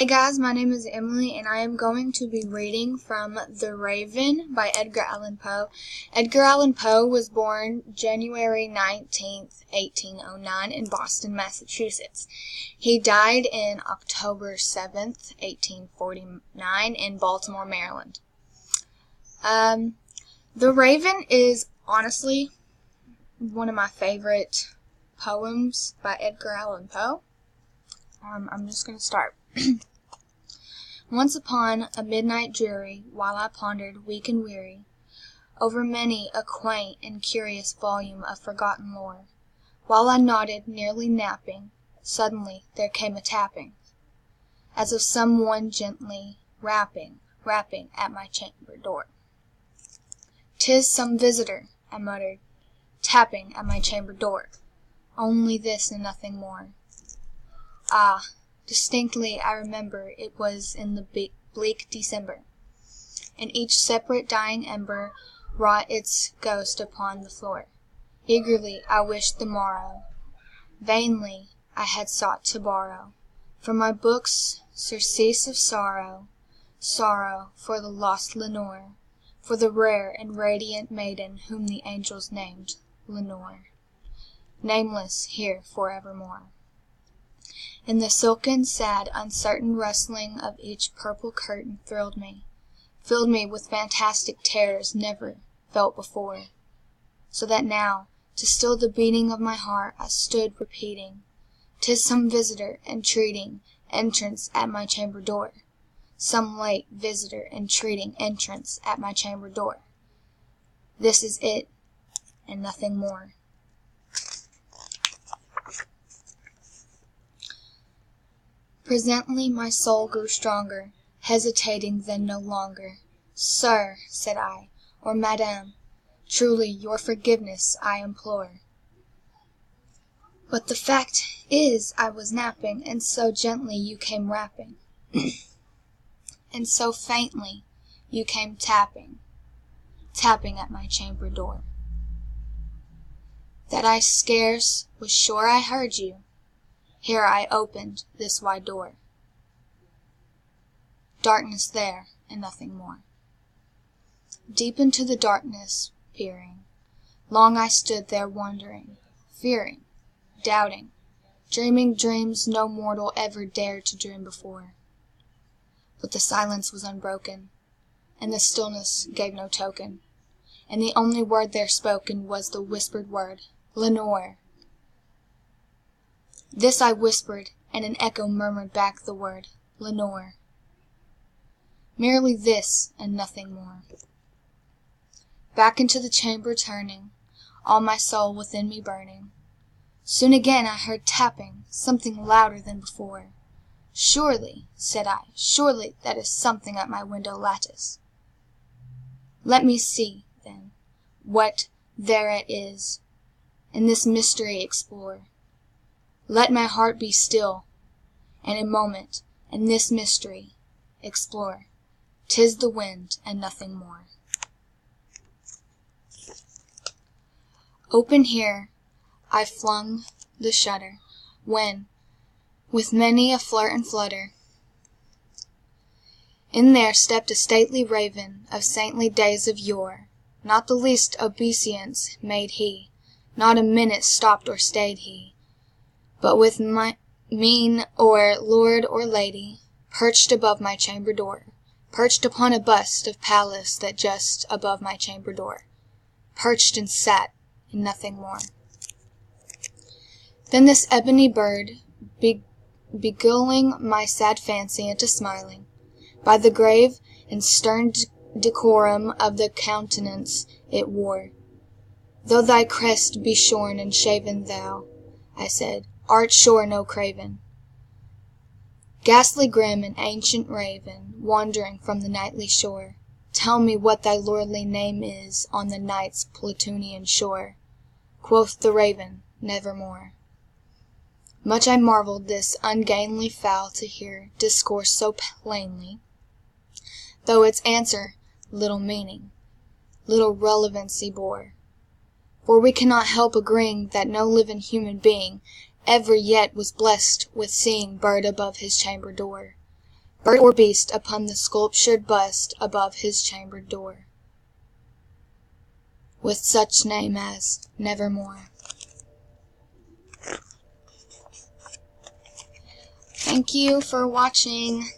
Hey guys, my name is Emily and I am going to be reading from The Raven by Edgar Allan Poe. Edgar Allan Poe was born January 19th, 1809 in Boston, Massachusetts. He died in October 7th, 1849 in Baltimore, Maryland. The Raven is honestly one of my favorite poems by Edgar Allan Poe. I'm just going to start. Once upon a midnight dreary, while I pondered, weak and weary, over many a quaint and curious volume of forgotten lore, while I nodded, nearly napping, suddenly there came a tapping, as of some one gently rapping at my chamber door. "'Tis some visitor," I muttered, "tapping at my chamber door. Only this and nothing more." Ah! Distinctly I remember it was in the bleak December, and each separate dying ember wrought its ghost upon the floor. Eagerly I wished the morrow. Vainly I had sought to borrow from my books surcease of sorrow, sorrow for the lost Lenore, for the rare and radiant maiden whom the angels named Lenore, nameless here forevermore. And the silken, sad, uncertain rustling of each purple curtain thrilled me, filled me with fantastic terrors never felt before, so that now, to still the beating of my heart, I stood repeating, "'Tis some visitor entreating entrance at my chamber door, some late visitor entreating entrance at my chamber door. This is it, and nothing more." Presently my soul grew stronger, hesitating then no longer. "Sir," said I, "or Madam, truly your forgiveness I implore. But the fact is I was napping, and so gently you came rapping, and so faintly you came tapping at my chamber door, that I scarce was sure I heard you. Here I opened this wide door. Darkness there, and nothing more. Deep into the darkness peering, long I stood there wondering, fearing, doubting, dreaming dreams no mortal ever dared to dream before. But the silence was unbroken, and the stillness gave no token, and the only word there spoken was the whispered word, "Lenore." This I whispered, and an echo murmured back the word, "Lenore." Merely this, and nothing more. Back into the chamber turning, all my soul within me burning, soon again I heard tapping, something louder than before. "Surely," said I, "surely that is something at my window lattice. Let me see, then, what thereat is, and this mystery explore. Let my heart be still, and a moment, and this mystery explore. 'Tis the wind, and nothing more." Open here I flung the shutter, when, with many a flirt and flutter, in there stepped a stately raven of saintly days of yore. Not the least obeisance made he, not a minute stopped or stayed he, but with mien or lord or lady, perched above my chamber door, perched upon a bust of Pallas that just above my chamber door, perched and sat, and nothing more. Then this ebony bird, beguiling my sad fancy into smiling, by the grave and stern decorum of the countenance it wore, "Though thy crest be shorn and shaven, thou," I said, "art sure no craven, ghastly grim and ancient raven, wandering from the nightly shore. Tell me what thy lordly name is on the night's Plutonian shore." Quoth the raven, "Nevermore." Much I marvelled this ungainly fowl to hear discourse so plainly, though its answer little meaning, little relevancy bore. For we cannot help agreeing that no living human being ever yet was blessed with seeing bird above his chamber door. bird or beast, upon the sculptured bust above his chambered door, with such name as Nevermore. Thank you for watching.